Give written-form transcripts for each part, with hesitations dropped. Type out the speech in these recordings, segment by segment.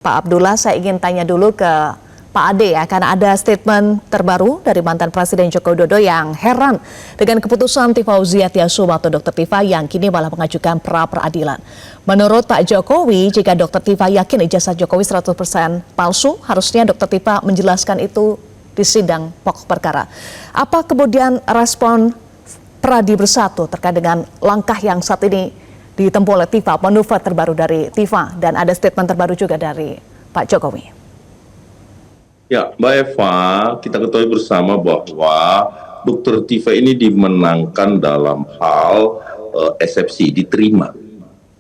Pak Abdullah, saya ingin tanya dulu ke Pak Ade ya, karena ada statement terbaru dari mantan Presiden Joko Widodo yang heran dengan keputusan Tifa Fauzia Tyasuma atau Dr. Tifa yang kini malah mengajukan pra-peradilan. Menurut Pak Jokowi, jika Dr. Tifa yakin ijazah Jokowi 100% palsu, harusnya Dr. Tifa menjelaskan itu di sidang pokok perkara. Apa kemudian respon Pradi Bersatu terkait dengan langkah yang saat ini ditempuh oleh Tifa, manuver terbaru dari Tifa, dan ada statement terbaru juga dari Pak Jokowi? Ya, Mbak Eva, kita ketahui bersama bahwa Dr. Tifa ini dimenangkan dalam hal eksepsi, diterima.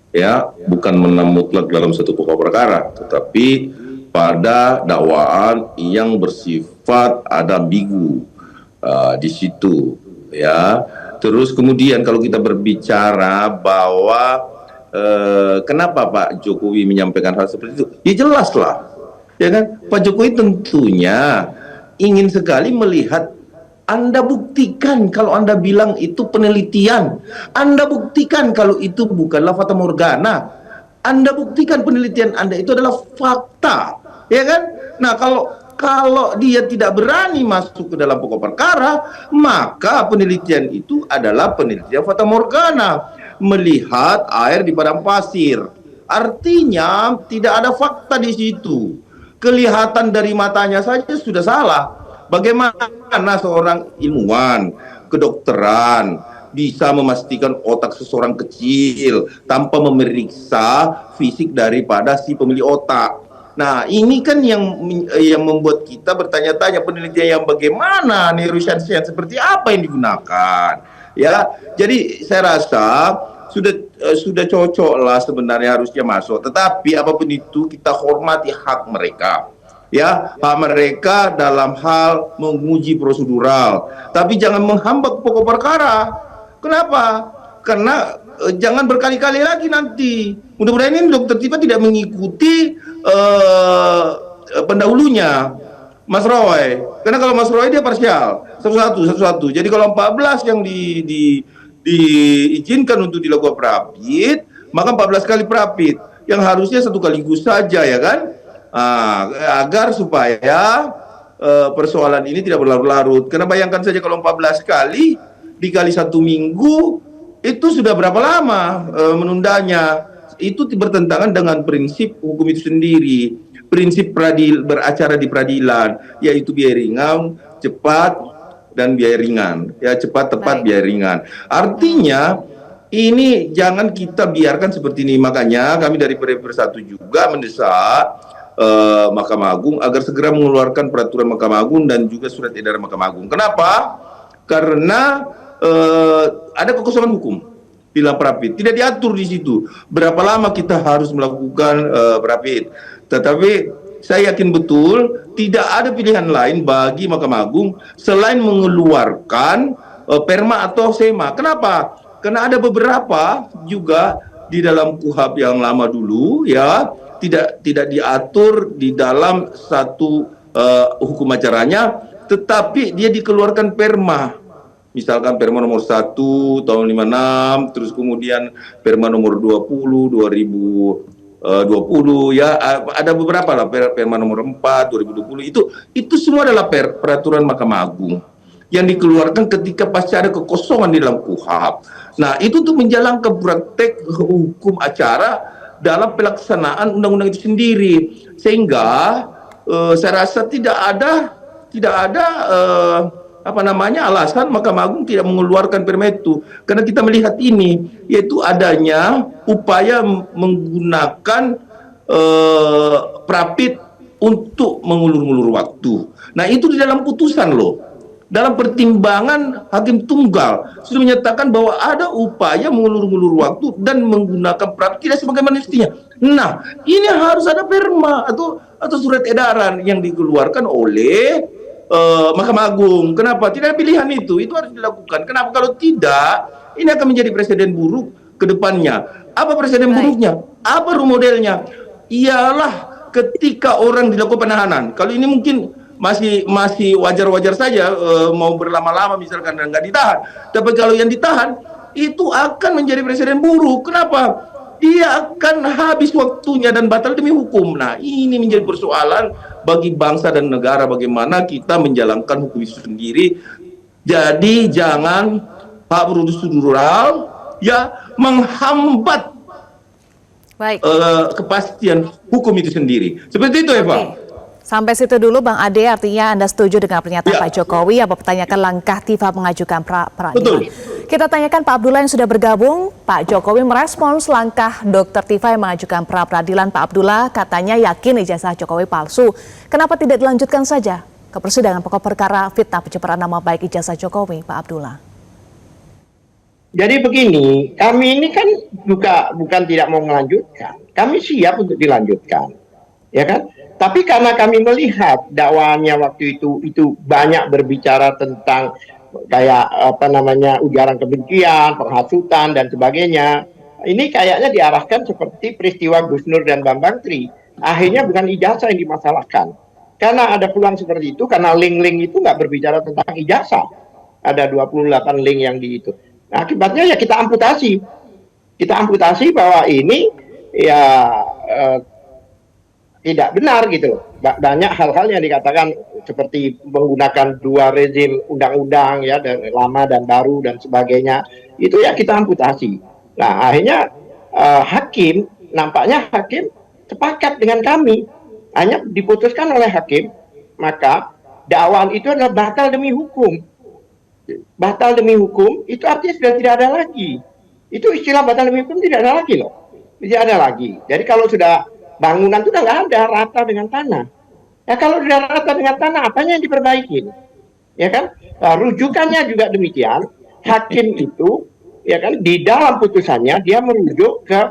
Ya, bukan menang mutlak dalam satu pokok perkara, tetapi pada dakwaan yang bersifat ada ambigu di situ. Ya, terus kemudian kalau kita berbicara bahwa kenapa Pak Jokowi menyampaikan hal seperti itu, ya jelas lah, ya kan? Pak Jokowi tentunya ingin sekali melihat, Anda buktikan kalau Anda bilang itu penelitian, Anda buktikan kalau itu bukanlah fata morgana, Anda buktikan penelitian Anda itu adalah fakta, ya kan? Nah, kalau dia tidak berani masuk ke dalam pokok perkara, maka penelitian itu adalah penelitian fata morgana, melihat air di padang pasir. Artinya tidak ada fakta di situ. Kelihatan dari matanya saja sudah salah. Bagaimana seorang ilmuwan kedokteran bisa memastikan otak seseorang kecil tanpa memeriksa fisik daripada si pemilik otak? Nah, ini kan yang membuat kita bertanya-tanya, penelitian yang bagaimana, neuroscience seperti apa yang digunakan, ya. Jadi saya rasa sudah cocok lah sebenarnya harusnya masuk. Tetapi apapun itu kita hormati hak mereka, ya, hak mereka dalam hal menguji prosedural. Tapi jangan menghambat pokok perkara. Kenapa? Karena jangan berkali-kali lagi nanti. Mudah-mudahan ini Dr. Tifa tidak mengikuti pendahulunya, Mas Roy. Karena kalau Mas Roy dia parsial, satu-satu. Jadi kalau 14 yang diizinkan untuk dilakukan perapit, maka 14 kali perapit. Yang harusnya satu kaligus saja, ya kan? Agar supaya persoalan ini tidak berlarut-larut. Karena bayangkan saja kalau 14 kali dikali 1 minggu, itu sudah berapa lama menundanya? Itu bertentangan dengan prinsip hukum itu sendiri, prinsip beracara di peradilan, yaitu biaya ringan, cepat, dan biaya ringan. Ya, cepat, tepat, biaya ringan. Artinya ini jangan kita biarkan seperti ini. Makanya kami dari Pradi Bersatu juga mendesak Mahkamah Agung agar segera mengeluarkan peraturan Mahkamah Agung dan juga surat edaran Mahkamah Agung. Kenapa? Karena ada kekosongan hukum di dalam perapit, tidak diatur di situ berapa lama kita harus melakukan perapit. Tetapi saya yakin betul tidak ada pilihan lain bagi Mahkamah Agung selain mengeluarkan perma atau sema. Kenapa? Karena ada beberapa juga di dalam KUHP yang lama dulu, ya, tidak diatur di dalam satu hukum acaranya, tetapi dia dikeluarkan perma. Misalkan Perma nomor 1 tahun 56, terus kemudian Perma nomor 20 2020, ya, ada beberapa lah, Perma nomor 4 2020, itu semua adalah peraturan Mahkamah Agung yang dikeluarkan ketika pasti ada kekosongan di dalam KUHP. Nah, itu untuk menjalankan praktek hukum acara dalam pelaksanaan undang-undang itu sendiri, sehingga saya rasa tidak ada alasan Mahkamah Agung tidak mengeluarkan perma itu, karena kita melihat ini yaitu adanya upaya menggunakan prapit untuk mengulur-ulur waktu. Nah, itu di dalam putusan loh, dalam pertimbangan hakim tunggal sudah menyatakan bahwa ada upaya mengulur-ulur waktu dan menggunakan prapit tidak sebagaimana mestinya. Nah, ini harus ada perma atau surat edaran yang dikeluarkan oleh Mahkamah Agung. Kenapa? Tidak ada pilihan itu harus dilakukan. Kenapa? Kalau tidak, ini akan menjadi presiden buruk ke depannya. Apa presiden buruknya? Apa role modelnya? Ialah ketika orang dilakukan penahanan. Kalau ini mungkin masih wajar-wajar saja, mau berlama-lama misalkan dan nggak ditahan. Tapi kalau yang ditahan, itu akan menjadi presiden buruk. Kenapa? dia akan habis waktunya dan batal demi hukum. Nah, ini menjadi persoalan bagi bangsa dan negara, bagaimana kita menjalankan hukum itu sendiri. Jadi jangan Pak prosedural ya menghambat Baik. kepastian hukum itu sendiri. Seperti itu, Eva. Oke. Sampai situ dulu Bang Ade, artinya Anda setuju dengan pernyataan Ya. Pak Jokowi apa pertanyakan langkah TIFA mengajukan peradilan. Betul. Kita tanyakan Pak Abdullah yang sudah bergabung. Pak Jokowi merespons langkah Dr. TIFA yang mengajukan peradilan. Pak Abdullah katanya yakin ijazah Jokowi palsu. Kenapa tidak dilanjutkan saja ke persidangan pokok perkara fitnah pencemaran nama baik ijazah Jokowi, Pak Abdullah? Jadi begini, kami ini kan juga bukan tidak mau melanjutkan. Kami siap untuk dilanjutkan, ya kan? Tapi karena kami melihat dakwaannya waktu itu banyak berbicara tentang kayak apa namanya ujaran kebencian, penghasutan dan sebagainya. Ini kayaknya diarahkan seperti peristiwa Gus Nur dan Bambang Tri. Akhirnya bukan ijazah yang dimasalahkan. Karena ada peluang seperti itu, karena link-link itu nggak berbicara tentang ijazah. Ada 28 link yang di itu. Nah, akibatnya ya kita amputasi. Kita amputasi bahwa ini ya tidak benar gitu loh. Banyak hal-hal yang dikatakan seperti menggunakan dua rezim undang-undang ya, dan lama dan baru dan sebagainya. Itu ya kita amputasi. Nah, akhirnya nampaknya hakim sepakat dengan kami. Hanya diputuskan oleh hakim, maka dakwaan itu adalah batal demi hukum. Batal demi hukum itu artinya sudah tidak ada lagi. Itu istilah batal demi hukum tidak ada lagi loh. Tidak ada lagi. Jadi kalau sudah bangunan itu udah nggak ada, rata dengan tanah. Ya kalau sudah rata dengan tanah, apanya yang diperbaiki? Ya kan? Nah, rujukannya juga demikian. Hakim itu, ya kan, di dalam putusannya dia merujuk ke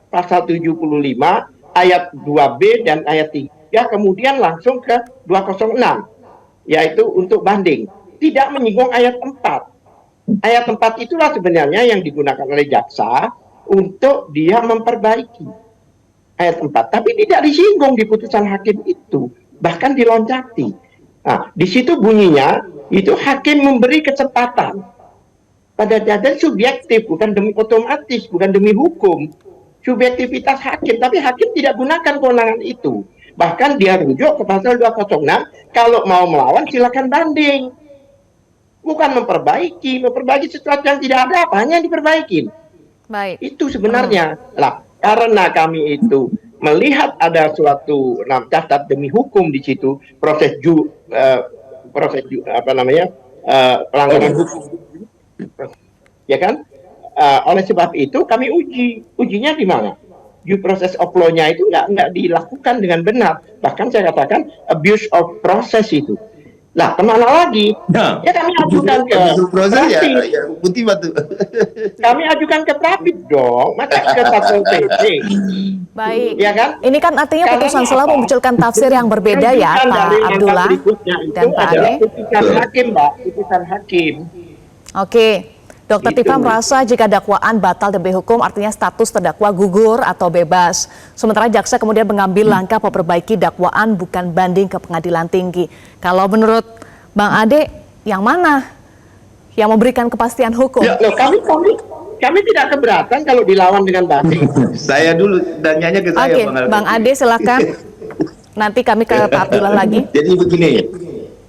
pasal 75 ayat 2B dan ayat 3, kemudian langsung ke 206, yaitu untuk banding. Tidak menyinggung ayat 4. Ayat 4 itulah sebenarnya yang digunakan oleh jaksa untuk dia memperbaiki ayat 4, tapi tidak disinggung di putusan hakim itu, bahkan diloncati. Nah, di situ bunyinya itu hakim memberi kesempatan pada dasar subjektif, bukan demi otomatis, bukan demi hukum. Subjektivitas hakim, tapi hakim tidak gunakan kewenangan itu. Bahkan dia rujuk ke pasal 206, kalau mau melawan silakan banding. Bukan memperbaiki sesuatu yang tidak ada, apanya yang diperbaiki. Baik. Itu sebenarnya. Lah, karena kami itu melihat ada suatu cacat demi hukum di situ, pelanggaran hukum, ya kan? Oleh sebab itu kami ujinya di mana? Due process of law-nya itu nggak dilakukan dengan benar. Bahkan saya katakan abuse of process itu. Lah, kemana lagi? Nah, Ya kami ajukan ke proses ya, Prapit. ya putih batu. Kami ajukan ke Prapit dong, masa ke Satpol PP. Baik. Ya kan? Ini kan artinya Karena putusan apa? setelah memunculkan tafsir yang berbeda ya, Rujukan Pak dari langkah Abdullah berikutnya itu dan Pak adalah Ade. putusan hakim, Mbak. Putusan hakim. Oke, Dr. Itu. Tifa merasa jika dakwaan batal demi hukum artinya status terdakwa gugur atau bebas. Sementara jaksa kemudian mengambil langkah memperbaiki dakwaan bukan banding ke pengadilan tinggi. Kalau menurut Bang Ade, yang mana yang memberikan kepastian hukum? Ya. Loh, kami tidak keberatan kalau dilawan dengan banding. Saya dulu tanyanya ke saya, Oke, Bang Ade silakan. Nanti kami ke Pak Abdullah lagi. Jadi begini,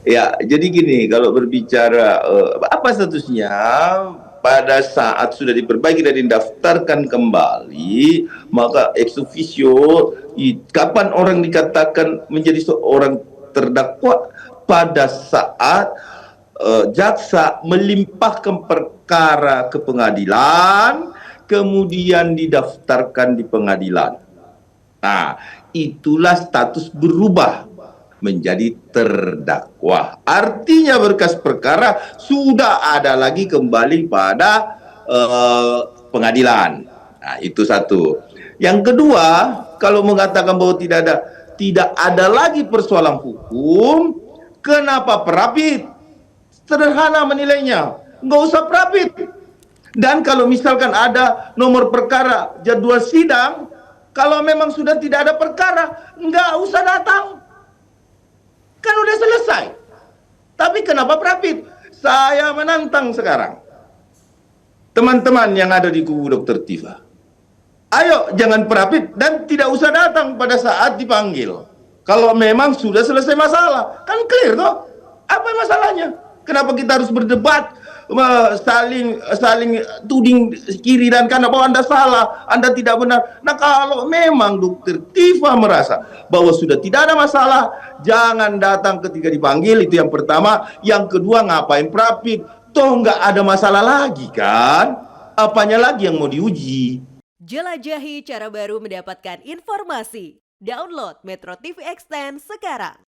ya, jadi gini, kalau berbicara apa statusnya pada saat sudah diperbaiki dan didaftarkan kembali, maka ex officio, kapan orang dikatakan menjadi seorang terdakwa? Pada saat jaksa melimpahkan perkara ke pengadilan, kemudian didaftarkan di pengadilan. Nah, itulah status berubah menjadi terdakwa. Artinya berkas perkara sudah ada lagi kembali pada pengadilan. Nah, itu satu. Yang kedua, kalau mengatakan bahwa tidak ada lagi persoalan hukum, kenapa Prapit? Sederhana menilainya, nggak usah Prapit. Dan kalau misalkan ada nomor perkara, jadwal sidang, kalau memang sudah tidak ada perkara, nggak usah datang. Kan udah selesai. Tapi kenapa Prapit? Saya menantang sekarang teman-teman yang ada di kubu Dr. Tifa. Ayo jangan perapit dan tidak usah datang pada saat dipanggil. Kalau memang sudah selesai masalah, kan clear toh? Apa masalahnya? Kenapa kita harus berdebat, saling tuding kiri dan kanan bahwa Anda salah, Anda tidak benar. Nah kalau memang Dokter Tifa merasa bahwa sudah tidak ada masalah, jangan datang ketika dipanggil, itu yang pertama. Yang kedua, ngapain perapit? Toh nggak ada masalah lagi kan? Apanya lagi yang mau diuji? Jelajahi cara baru mendapatkan informasi. Download Metro TV Extend sekarang.